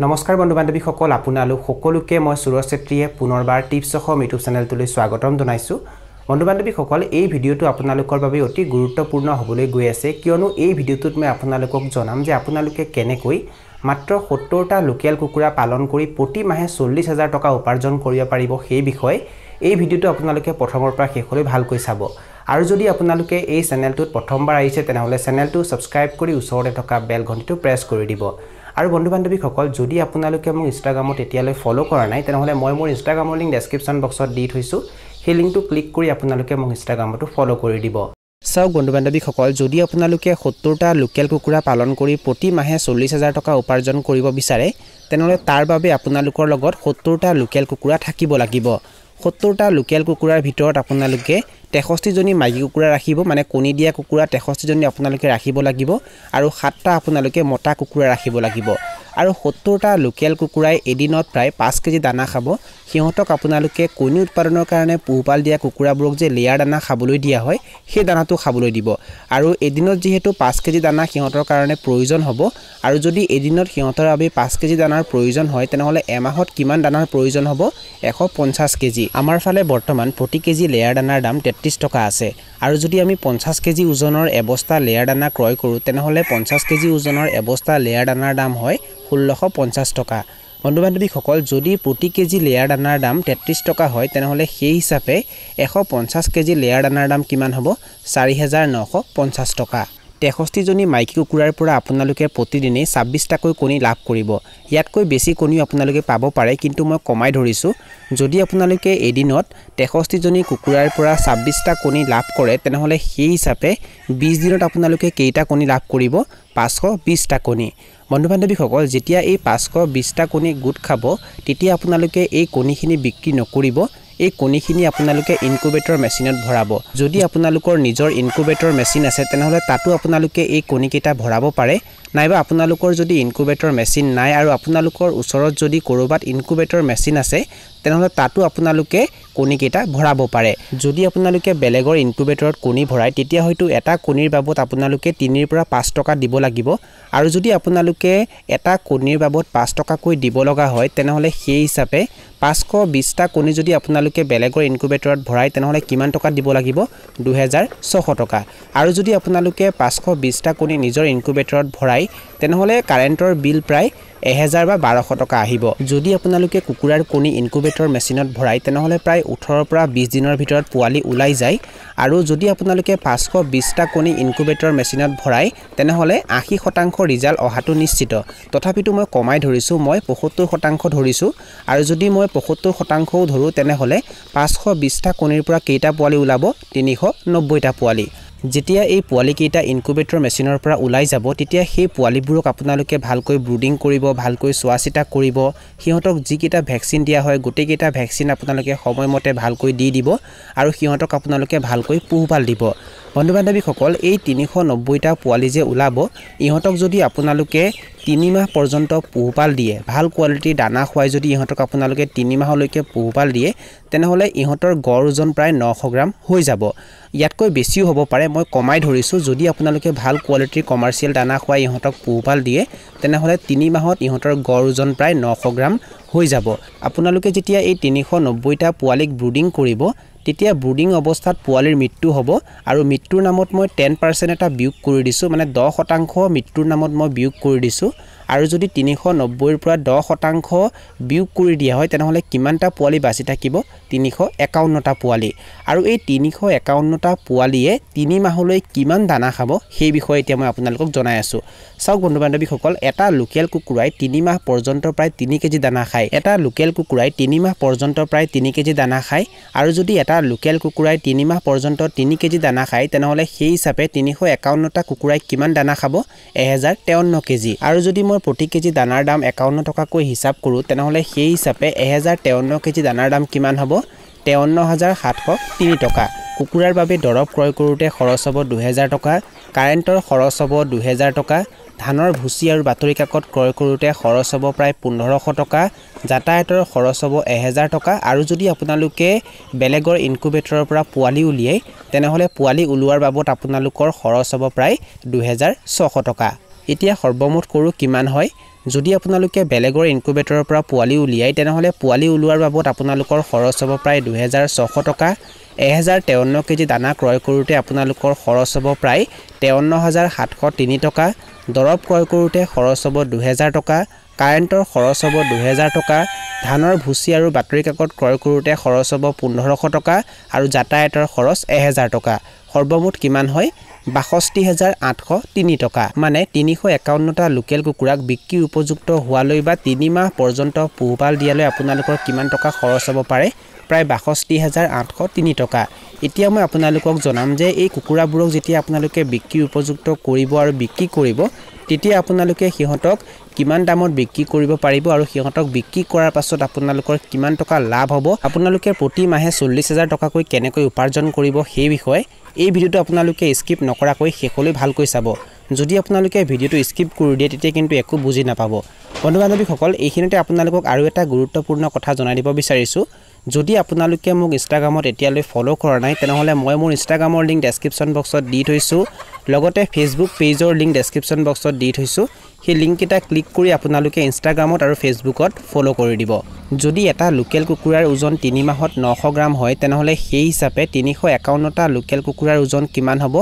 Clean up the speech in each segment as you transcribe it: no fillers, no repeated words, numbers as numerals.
নমস্কাৰ বন্ধু বান্ধৱীসকল আপোনালোক সকলোকে মই সুৰজ চেত্ৰীয়ে পুনৰবাৰ টিপছ সহ ইউটিউব চেনেলটোলৈ স্বাগতম জনাইছো বন্ধু বান্ধৱীসকল এই ভিডিঅটো আপোনালোকৰ বাবে অতি গুৰুত্বপূৰ্ণ হ'বলৈ গৈ আছে কিয়নো এই ভিডিঅটোত মই আপোনালোকক জনাম যে আপোনালোকে কেনেকৈ মাত্ৰ 70টা লোকেল কুকুৰা পালন কৰি প্ৰতি মাহে 40000 টকা উপাৰ্জন কৰিব পাৰিব সেই বিষয়ে এই ভিডিঅটো আপোনালোকে প্ৰথমৰ পৰা শেষলৈ ভালকৈ চাব আৰু যদি আপোনালোকে এই চেনেলটোত প্ৰথমবাৰ আহিছে তেনেহলে চেনেলটো সাবস্ক্ৰাইব কৰি ওচৰতে থকা বেল ঘণ্টিটো প্ৰেছ কৰি দিব আৰু বন্ধু বান্ধৱীসকল যদি আপোনালোকে মোক ইনষ্টাগ্ৰামত এতিয়ালৈ ফলো কৰা নাই তেনেহলে মই মোৰ ইনষ্টাগ্ৰামৰ লিংক ডেসক্ৰিপচন বক্সত দি থৈছো সেই লিংকটো ক্লিক কৰি আপোনালোকে মোক ইনষ্টাগ্ৰামতো ফলো কৰি দিব চাওক বন্ধু বান্ধৱীসকল যদি আপোনালোকে 70টা লোকেল কুকুৰা পালন কৰি প্ৰতি মাহে 40000 টকা উপাৰ্জন কৰিব বিচাৰে তেনেহলে তাৰ বাবে আপোনালোকৰ লগত 70টা লোকেল কুকুৰা থাকিব লাগিব 70টা লোকেল কুকুৰাৰ ভিতৰত আপোনালোকে 63 জনী মাইকী কুকুৰা ৰাখিব মানে কণী দিয়া কুকুৰা 63 জনী আপোনালোকে ৰাখিব লাগিব আৰু 7টা আপোনালোকে মতা কুকুৰা ৰাখিব লাগিব আৰু 70টা লোকেল কুকুৰাই এদিনত প্ৰায় 5 কেজি দানা খাব সিহঁতক আপোনালোকে কণী উৎপাদনৰ কাৰণে পোহপাল দিয়া কুকুৰাবোৰক যে লেয়াৰ দানা খাবলৈ দিয়া হয় সেই দানাটো খাবলৈ দিব আৰু এদিনত যেহেতু 5 কেজি দানা সিহঁতৰ কাৰণে প্ৰয়োজন হ'ব আৰু যদি এদিনত সিহঁতৰ বাবে 5 কেজি দানাৰ প্ৰয়োজন হয় তেনেহলে এমাহত কিমান দানাৰ প্ৰয়োজন হ'ব 150 কেজি আমাৰ ফালে বৰ্তমান প্ৰতি কেজি লেয়াৰ দানাৰ দাম 33 টকা আছে আৰু যদি আমি 50 কেজি ওজনৰ এবস্তা লেয়াৰ দানা ক্ৰয় কৰো তেনেহলে 50 কেজি ওজনৰ এবস্তা লেয়াৰ দানাৰ দাম হয় 1650 টকা বন্ধু বান্ধৱীসকল যদি প্ৰতি কেজি লেয়াৰ দানাৰ দাম 33 টকা হয় তেনেহলে সেই হিচাপে 150 কেজি লেয়াৰ দানাৰ দাম কিমান হ'ব 4950 টকা 63 জনী মাইকী কুকুৰাৰ পৰা আপোনালোকে প্ৰতিদিনে 26 টাকৈ কণী লাভ কৰিব ইয়াতকৈ বেছি কণী আপোনালোকে পাব পাৰে কিন্তু মই কমাই ধৰিছো যদি আপোনালোকে এদিনত 63 জনী কুকুৰাৰ পৰা 26 টা কণী লাভ কৰে তেনেহলে সেই হিচাপে 20 দিনত আপোনালোকে কেইটা কণী লাভ কৰিব 520 টা কণী বন্ধু বান্ধৱীসকল যেতিয়া এই 520 টা কণী গুট খাব তেতিয়া আপোনালোকে এই কণীখিনি বিক্ৰী নকৰিব এই কণীখিনি আপোনালোকে ইনকুবেটৰ মেচিনত ভৰাব যদি আপোনালোকৰ নিজৰ ইনকুবেটৰ মেচিন আছে তেনেহলে তাতো আপোনালোকে এই কণীকেইটা ভৰাব পাৰে নাইবা আপোনালোকৰ যদি ইনকুবেটৰ মেচিন নাই আৰু আপোনালোকৰ ওচৰত যদি কৰবাত ইনকুবেটৰ মেচিন আছে তেনেহলে তাতো আপোনালোকে কণীকেইটা ভৰাব পাৰে যদি আপোনালোকে বেলেগৰ ইনকুবেটৰত কণী ভৰাই তেতিয়া হয়তো এটা কণীৰ বাবদ আপোনালোকে 3 পৰা 5 টকা দিব লাগিব আৰু যদি আপোনালোকে এটা কণীৰ বাবদ 5 টকাকৈ দিব লগা হয় তেনেহলে সেই হিচাপে 520 টা কণী যদি আপোনালোকে বেলেগৰ ইনকুবেটৰত ভৰাই তেনেহলে কিমান টকা দিব লাগিব 2600 টকা আৰু যদি আপোনালোকে 520 টা কণী নিজৰ ইনকুবেটৰত ভৰাই তেনেহলে কাৰেণ্টৰ বিল প্ৰায় 1000 বা 1200 টকা আহিব যদি আপোনালোকে কুকুৰাৰ কণী ইনকুবেটৰ মেচিনত ভৰাই তেনেহলে প্ৰায় 18 পৰা 20 দিনৰ ভিতৰত পোৱালি ওলাই যায় আৰু যদি আপোনালোকে 520 টা কণী ইনকুবেটৰ মেচিনত ভৰাই তেনেহলে 80% ৰিজাল্ট অহাটো নিশ্চিত তথাপিতো মই কমাই ধৰিছো মই 75% ধৰিছো আৰু যদি মই 75%ও ধৰো তেনেহলে 520 টা কণীৰ পৰা কেইটা পোৱালি ওলাব 390 টা পোৱালি যেতিয়া এই পোৱালি কেইটা ইনকুবেটৰ মেচিনৰ পৰা ওলাই যাব তেতিয়া সেই পোৱালিবোৰক আপোনালোকে ভালকৈ ব্ৰুডিং কৰিব ভালকৈ চোৱাচিতা কৰিব সিহঁতক যি কেইটা ভ্যাকচিন দিয়া হয় গোটেই কেইটা ভ্যাকচিন আপোনালোকে সময়মতে ভালকৈ দি দিব আৰু সিহঁতক আপোনালোকে ভালকৈ পোহপাল দিব বন্ধু বান্ধৱীসকল এই 390 টা পোৱালি যে ওলাব ইহঁতক যদি আপোনালোকে 3 মাহ পৰ্যন্ত পোহপাল দিয়ে ভাল কোৱালিটিৰ দানা খুৱাই যদি ইহঁতক আপোনালোকে 3 মাহলৈকে পোহপাল দিয়ে তেনেহলে ইহঁতৰ গড় ওজন প্ৰায় 900 গ্ৰাম হৈ যাব ইয়াতকৈ বেছিও হ'ব পাৰে মই কমাই ধৰিছো যদি আপোনালোকে ভাল কোৱালিটিৰ কমাৰ্চিয়েল দানা খুৱাই ইহঁতক পোহপাল দিয়ে তেনেহলে 3 মাহত ইহঁতৰ গড় ওজন প্ৰায় 900 গ্ৰাম হৈ যাব আপোনালোকে যেতিয়া এই 390 টা পোৱালিক ব্ৰুডিং কৰিব তেতিয়া ব্ৰুডিং অৱস্থাত পোৱালিৰ মৃত্যু হ'ব আৰু মৃত্যুৰ নামত মই 10% এটা বিয়োগ কৰি দিছো মানে 10% মৃত্যুৰ নামত মই বিয়োগ কৰি দিছো আৰু যদি 390 ৰ পৰা 10% বিয়োগ কৰি দিয়া হয় তেনেহলে কিমানটা পোৱালি বাছি থাকিব 351 টা পোৱালি আৰু এই 351 টা পোৱালিয়ে 3 মাহলৈ কিমান দানা খাব সেই বিষয়ে এতিয়া মই আপোনালোকক জনাই আছো চাওক বন্ধু বান্ধৱীসকল এটা লোকেল কুকুৰাই 3 মাহ পৰ্যন্ত প্ৰায় 3 কেজি দানা খায় এটা লোকেল কুকুৰাই 3 মাহ পৰ্যন্ত প্ৰায় 3 কেজি দানা খায় আৰু যদি এটা লোকেল কুকুৰাই 3 মাহ পৰ্যন্ত 3 কেজি দানা খায় তেনেহলে সেই হিচাপে 351 টা কুকুৰাই কিমান দানা খাব 1053 কেজি আৰু যদি মই প্ৰতি কেজি দানাৰ দাম 51 টকাকৈ হিচাপ কৰো তেনেহলে সেই হিচাপে 1053 কেজি দানাৰ দাম কিমান হ'ব 53703 টকা কুকুৰাৰ বাবে দৰব ক্ৰয় কৰোতে খৰচ হ'ব 2000 টকা কাৰেণ্টৰ খৰচ হ'ব 2000 টকা ধানৰ ভুচি আৰু বাতৰি কাকত ক্ৰয় কৰোতে খৰচ হ'ব প্ৰায় 1500 টকা যাতায়াতৰ খৰচ হ'ব 1000 টকা আৰু যদি আপোনালোকে বেলেগৰ ইনকুবেটৰৰ পৰা পোৱালি উলিয়াই তেনেহলে পোৱালি উলোৱাৰ বাবদ আপোনালোকৰ খৰচ হ'ব প্ৰায় 2600 টকা এতিয়া সৰ্বমুঠ কৰো কিমান হয় যদি আপোনালোকে বেলেগৰ ইনকুবেটৰৰ পৰা পোৱালি উলিয়াই তেনেহলে পোৱালি উলিওৱাৰ বাবদ আপোনালোকৰ খৰচ হ'ব প্ৰায় 2600 টকা 1053 কেজি দানা ক্ৰয় কৰোঁতে আপোনালোকৰ খৰচ হ'ব প্ৰায় 53703 টকা দৰৱ ক্ৰয় কৰোঁতে খৰচ হ'ব 2000 টকা কাৰেণ্টৰ খৰচ হ'ব 2000 টকা ধানৰ ভুচি আৰু বাতৰি কাকত ক্ৰয় কৰোঁতে খৰচ হ'ব 1500 টকা আৰু যাতায়াতৰ খৰচ 1000 টকা সৰ্বমুঠ কিমান হয় 62803 টকা মানে 351টা লোকেল কুকুৰাক বিক্ৰী উপযুক্ত হোৱালৈ বা 3 মাহ পৰ্যন্ত পোহপাল দিয়ালৈ আপোনালোকৰ কিমান টকা খৰচ হ'ব পাৰে প্ৰায় 62803 টকা এতিয়া মই আপোনালোকক জনাম যে এই কুকুৰাবোৰক যেতিয়া আপোনালোকে বিক্ৰী উপযুক্ত কৰিব আৰু বিক্ৰী কৰিব তেতিয়া আপোনালোকে সিহঁতক কিমান দামত বিক্ৰী কৰিব পাৰিব আৰু সিহঁতক বিক্ৰী কৰাৰ পাছত আপোনালোকৰ কিমান টকা লাভ হ'ব আপোনালোকে প্ৰতি মাহে 40000 টকাকৈ কেনেকৈ উপাৰ্জন কৰিব সেই বিষয়ে এই ভিডিওটো আপোনালোকে স্কিপ নকৰাকৈ শেষলৈ ভালকৈ চাব যদি আপোনালোকে ভিডিওটো স্কিপ কৰি দিয়ে তেতিয়া কিন্তু একো বুজি নাপাব বন্ধু-বান্ধৱীসকল এইখিনিতে আপোনালোকক আৰু এটা গুৰুত্বপূৰ্ণ কথা জনাই দিব বিচাৰিছো যদি আপোনালোকে মোক ইনষ্টাগ্ৰামত এতিয়ালৈ ফলো কৰা নাই তেনেহলে মই মোৰ ইনষ্টাগ্ৰামৰ লিংক ডেসক্ৰিপচন বক্সত দি থৈছো লগতে ফেসবুক পেজৰ লিংক ডেসক্ৰিপচন বক্সত দি থৈছো সেই লিংক এটা ক্লিক কৰি আপোনালোকে ইনষ্টাগ্ৰামত আৰু ফেসবুকত ফলো কৰি দিব যদি এটা লোকেল কুকুৰাৰ ওজন 3 মাহত 900 গ্ৰাম হয় তেনেহলে সেই হিচাপে 351টা লোকেল কুকুৰাৰ ওজন কিমান হ'ব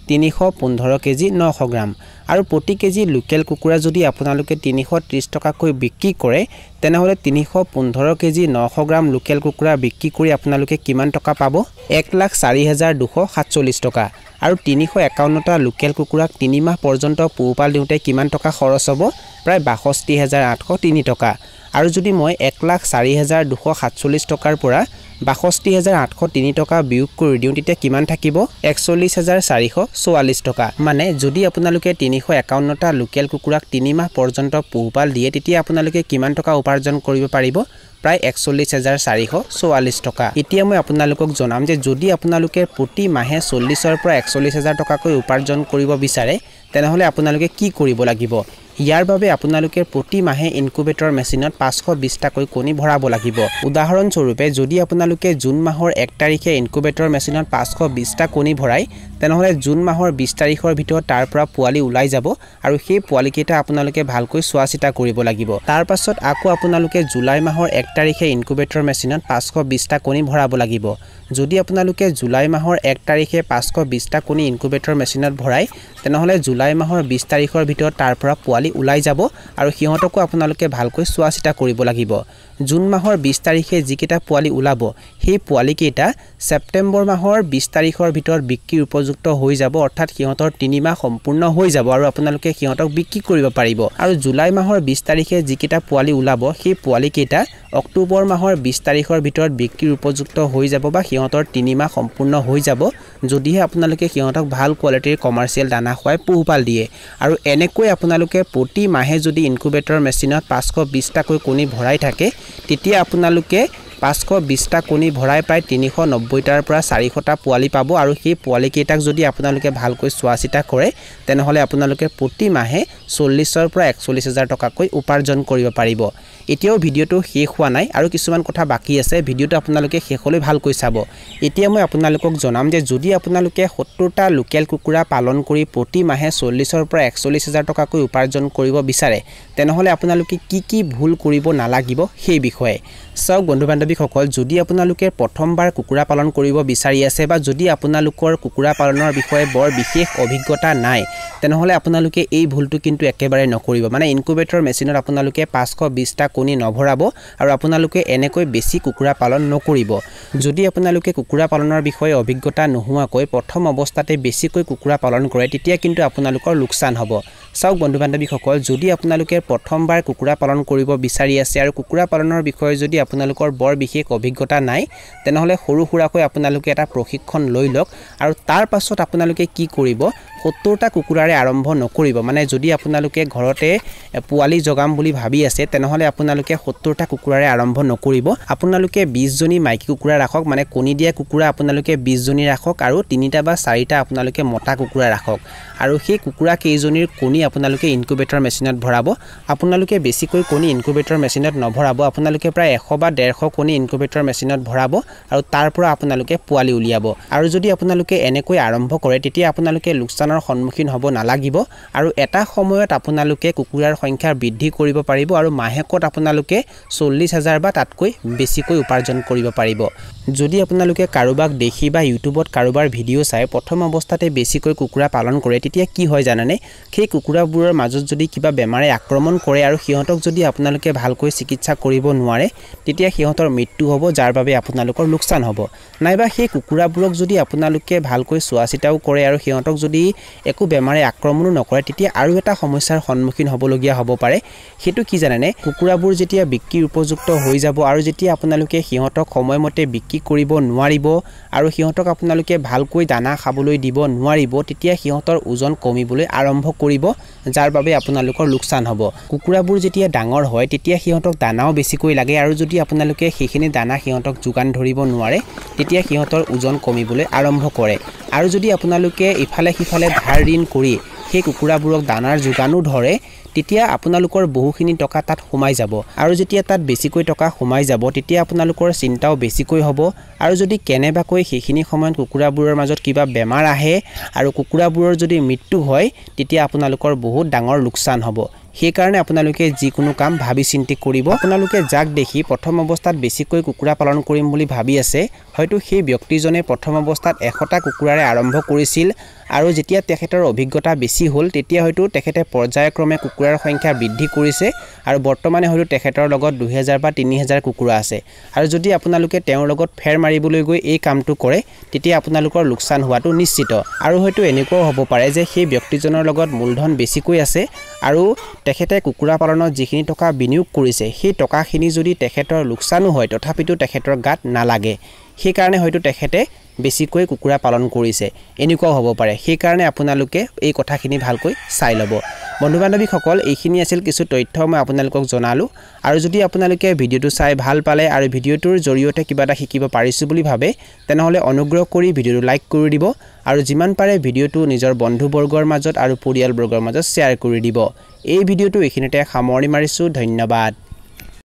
315 কেজি 900 গ্ৰাম আৰু প্ৰতি কেজি লোকেল কুকুৰা যদি আপোনালোকে 330 টকাকৈ বিক্ৰী কৰে তেনেহলে 315 কেজি 900 গ্ৰাম লোকেল কুকুৰা বিক্ৰী কৰি আপোনালোকে কিমান টকা পাব 1,04,247 টকা আৰু 351টা লোকেল কুকুৰাক 3 মাহ পৰ্যন্ত পোহপাল দিওঁতে কিমান টকা খৰচ হ'ব প্ৰায় 62803 টকা আৰু যদি মই 1,04,247 টকাৰ পৰা 62803 টকা বিয়োগ কৰি দিওঁ তেতিয়া কিমান থাকিব 41444 টকা মানে যদি আপোনালোকে 351টা লোকেল কুকুৰাক 3 মাহ পৰ্যন্ত পোহপাল দিয়ে তেতিয়া আপোনালোকে কিমান টকা উপাৰ্জন কৰিব পাৰিব প্ৰায় 41444 টকা এতিয়া মই আপোনালোকক জনাম যে যদি আপোনালোকে প্ৰতি মাহে 40ৰ পৰা 41000 টকাকৈ উপাৰ্জন কৰিব বিচাৰে তেনেহলে আপোনালোকে কি কৰিব লাগিব ইয়াৰ বাবে আপোনালোকে প্ৰতি মাহে ইনকুবেটৰ মেচিনত 520 টাকৈ কণী ভৰাব লাগিব উদাহৰণ স্বৰূপে যদি আপোনালোকে জুন মাহৰ 1 তাৰিখে ইনকুবেটৰ মেচিনত 520 টা কণী ভৰাই তেনেহলে জুন মাহৰ 20 তাৰিখৰ ভিতৰত তাৰ পৰা পোৱালি ওলাই যাব আৰু সেই পোৱালি কেইটা আপোনালোকে ভালকৈ চোৱাচিতা কৰিব লাগিব তাৰ পাছত আকৌ আপোনালোকে জুলাই মাহৰ 1 তাৰিখে ইনকুবেটৰ মেচিনত 520 টা কণী ভৰাব লাগিব যদি আপোনালোকে জুলাই মাহৰ 1 তাৰিখে 520 টা কণী ইনকুবেটৰ মেচিনত ভৰাই তেনেহলে জুলাই মাহৰ 20 তাৰিখৰ ভিতৰত তাৰ পৰা পোৱালি ওলাই যাব আৰু সিহঁতকো আপোনালোকে ভালকৈ চোৱাচিতা কৰিব লাগিব জুন মাহৰ 20 তাৰিখে যিকেইটা পোৱালি ওলাব সেই পোৱালি কেইটা সেপ্টেম্বৰ মাহৰ 20 তাৰিখৰ ভিতৰত বিক্ৰী উপযুক্ত হৈ যাব অৰ্থাৎ সিহঁতৰ 3 মাহ সম্পূৰ্ণ হৈ যাব আৰু আপোনালোকে সিহঁতক বিক্ৰী কৰিব পাৰিব আৰু জুলাই মাহৰ 20 তাৰিখে যিকেইটা পোৱালি ওলাব সেই পোৱালি কেইটা অক্টোবৰ মাহৰ 20 তাৰিখৰ ভিতৰত বিক্ৰীৰ উপযুক্ত হৈ যাব বা সিহঁতৰ 3 মাহ সম্পূৰ্ণ হৈ যাব যদিহে আপোনালোকে সিহঁতক ভাল কোৱালিটিৰ কমাৰ্চিয়েল দানা খুৱাই পোহপাল দিয়ে আৰু এনেকৈ আপোনালোকে প্ৰতি মাহে যদি ইনকুবেটৰ মেচিনত 520 টাকৈ কণী ভৰাই থাকে তেতিয়া আপোনালোকে 520 টা কণী ভৰাই প্ৰায় 390 টাৰ পৰা 400 টা পোৱালি পাব আৰু সেই পোৱালি কেইটাক যদি আপোনালোকে ভালকৈ চোৱাচিতা কৰে তেনেহলে আপোনালোকে প্ৰতি মাহে 40ৰ পৰা 41000 টকাকৈ উপাৰ্জন কৰিব পাৰিব এতিয়াও ভিডিওটো শেষ হোৱা নাই আৰু কিছুমান কথা বাকি আছে ভিডিওটো আপোনালোকে শেষলৈ ভালকৈ চাব এতিয়া মই আপোনালোকক জনাম যে যদি আপোনালোকে 70টা লোকেল কুকুৰা পালন কৰি প্ৰতি মাহে 40ৰ পৰা 41000 টকাকৈ উপাৰ্জন কৰিব বিচাৰে তেনেহলে আপোনালোকে কি ভুল কৰিব নালাগিব সেই বিষয়ে সব বন্ধু-বান্ধৱীসকল যদি আপোনালোকে প্ৰথমবাৰ কুকুৰা পালন কৰিব বিচাৰি আছে বা যদি আপোনালোকৰ কুকুৰা পালনৰ বিষয়ে বৰ বিশেষ অভিজ্ঞতা নাই তেনেহলে আপোনালোকে এই ভুলটো কিন্তু একেবাৰে নকৰিব মানে ইনকুবেটৰ মেচিনত আপোনালোকে 520 টা কণী নভৰাব আৰু আপোনালোকে এনেকৈ বেছি কুকুৰা পালন নকৰিব যদি আপোনালোকে কুকুৰা পালনৰ বিষয়ে অভিজ্ঞতা নোহোৱাকৈ প্ৰথম অৱস্থাতে বেছিকৈ কুকুৰা পালন কৰে তেতিয়া কিন্তু আপোনালোকৰ লোকসান হ'ব সব বন্ধু-বান্ধৱীসকল যদি আপোনালোকে প্ৰথমবাৰ কুকুৰা পালন কৰিব বিচাৰি আছে আৰু কুকুৰা পালনৰ বিষয়ে যদি আপোনালোকৰ বৰ বিশেষ অভিজ্ঞতা নাই তেনেহলে সৰু সুৰাকৈ আপোনালোকে এটা প্ৰশিক্ষণ লৈ লওক আৰু তাৰ পাছত আপোনালোকে কি কৰিব 70টা কুকুৰাৰে আৰম্ভ নকৰিব মানে যদি আপোনালোকে ঘৰতে পোৱালি জগাম বুলি ভাবি আছে তেনেহলে আপোনালোকে 70টা কুকুৰাৰে আৰম্ভ নকৰিব আপোনালোকে 20 জনী মাইকী কুকুৰা ৰাখক মানে কণী দিয়া কুকুৰা আপোনালোকে 20 জনী ৰাখক আৰু 3টা বা 4টা আপোনালোকে মতা কুকুৰা ৰাখক আৰু সেই কুকুৰা কেইজনীৰ কণী আপোনালোকে ইনকুবেটৰ মেচিনত ভৰাব আপোনালোকে বেছিকৈ কণী ইনকুবেটৰ মেচিনত নভৰাব আপোনালোকে প্ৰায় 100 বা 150 কণী ইনকুবেটৰ মেচিনত ভৰাব আৰু তাৰ পৰা আপোনালোকে পোৱালি উলিয়াব আৰু যদি আপোনালোকে এনেকৈ আৰম্ভ কৰে তেতিয়া আপোনালোকে লোকসান লোকচানৰ সন্মুখীন হ'ব নালাগিব আৰু এটা সময়ত আপোনালোকে কুকুৰাৰ সংখ্যা বৃদ্ধি কৰিব পাৰিব আৰু মাহেকত আপোনালোকে 40,000 বা তাতকৈ বেছিকৈ উপাৰ্জন কৰিব পাৰিব যদি আপোনালোকে কাৰোবাক দেখি বা ইউটিউবত কাৰোবাৰ ভিডিঅ' চাই প্ৰথম অৱস্থাতে বেছিকৈ কুকুৰা পালন কৰে তেতিয়া কি হয় জানানে সেই কুকুৰাবোৰৰ মাজত যদি কিবা বেমাৰে আক্ৰমণ কৰে আৰু সিহঁতক যদি আপোনালোকে ভালকৈ চিকিৎসা কৰিব নোৱাৰে তেতিয়া সিহঁতৰ মৃত্যু হ'ব যাৰ বাবে আপোনালোকৰ লোকচান হ'ব নাইবা সেই কুকুৰাবোৰক যদি আপোনালোকে ভালকৈ চোৱাচিতাও কৰে আৰু সিহঁতক যদি একো বেমাৰে আক্ৰমণো নকৰে তেতিয়া আৰু এটা সমস্যাৰ সন্মুখীন হ'বলগীয়া হ'ব পাৰে হেতু কি জানেনে কুকুৰাবোৰ যেতিয়া বিক্ৰিৰ উপযুক্ত হৈ যাব আৰু যেতিয়া আপোনালোকে সিহঁতক সময়মতে বিক্ৰি কৰিব নোৱাৰিব আৰু সিহঁতক আপোনালোকে ভালকৈ দানা খাবলৈ দিব নোৱাৰিব তেতিয়া সিহঁতৰ ওজন কমিবলৈ আৰম্ভ কৰিব যাৰ বাবে আপোনালোকৰ লোকচান হ'ব কুকুৰাবোৰ যেতিয়া ডাঙৰ হয় তেতিয়া সিহঁতক দানাও বেছিকৈ লাগে আৰু যদি আপোনালোকে সেইখিনি দানা সিহঁতক যোগান ধৰিব নোৱাৰে তেতিয়া সিহঁতৰ ওজন কমিবলৈ আৰম্ভ কৰে আৰু যদি আপোনালোকে ইফালে সিফালে ধাৰ ঋণ কৰি সেই কুকুৰাবোৰক দানাৰ যোগানো ধৰে তেতিয়া আপোনালোকৰ বহুখিনি টকা তাত সোমাই যাব আৰু যেতিয়া তাত বেছিকৈ টকা সোমাই যাব তেতিয়া আপোনালোকৰ চিন্তাও বেছিকৈ হ'ব আৰু যদি কেনেবাকৈ সেইখিনি সময়ত কুকুৰাবোৰৰ মাজত কিবা বেমাৰ আহে আৰু কুকুৰাবোৰৰ যদি মৃত্যু হয় তেতিয়া আপোনালোকৰ বহুত ডাঙৰ লোকচান হ'ব সেই কাৰণে আপোনালোকে যিকোনো কাম ভাবি চিন্তি কৰিব আপোনালোকে যাক দেখি প্ৰথম অৱস্থাত বেছিকৈ কুকুৰা পালন কৰিম বুলি ভাবি আছে হয়তো সেই ব্যক্তিজনে প্ৰথম অৱস্থাত 100টা কুকুৰাৰে আৰম্ভ কৰিছিল আৰু যেতিয়া তেখেতৰ অভিজ্ঞতা বেছি হ'ল তেতিয়া হয়তো তেখেতে পৰ্যায়ক্ৰমে কুকুৰাৰ সংখ্যা বৃদ্ধি কৰিছে আৰু বৰ্তমানে হয়তো তেখেতৰ লগত 2000 বা 3000 কুকুৰা আছে আৰু যদি আপোনালোকে তেওঁৰ লগত ফেৰ মাৰিবলৈ গৈ এই কামটো কৰে তেতিয়া আপোনালোকৰ লোকচান হোৱাটো নিশ্চিত আৰু হয়তো এনেকুৱাও হ'ব পাৰে যে সেই ব্যক্তিজনৰ লগত মূলধন বেছিকৈ আছে আৰু তেখেতে কুকুৰা পালনত যিখিনি টকা বিনিয়োগ কৰিছে সেই টকাখিনি যদি তেখেতৰ লোকচানো হয় তথাপিতো তেখেতৰ গাত নালাগে সেই কাৰণে হয়তো তেখেতে বেছিকৈ কুকুৰা পালন কৰিছে এনেকুৱাও হ'ব পাৰে সেই কাৰণে আপোনালোকে এই কথাখিনি ভালকৈ চাই ল'ব বন্ধু-বান্ধৱীসকল এইখিনি আছিল কিছু তথ্য মই আপোনালোকক জনালো আৰু যদি আপোনালোকে ভিডিঅ'টো চাই ভাল পালে আৰু ভিডিঅ'টোৰ জৰিয়তে কিবা এটা শিকিব পাৰিছো বুলি ভাবে তেনেহলে অনুগ্ৰহ কৰি ভিডিঅ'টো লাইক কৰি দিব আৰু যিমান পাৰে ভিডিঅ'টো নিজৰ বন্ধুবৰ্গৰ মাজত আৰু পৰিয়ালবৰ্গৰ মাজত শ্বেয়াৰ কৰি দিব এই ভিডিঅ'টো এইখিনিতে সামৰণি মাৰিছো ধন্যবাদ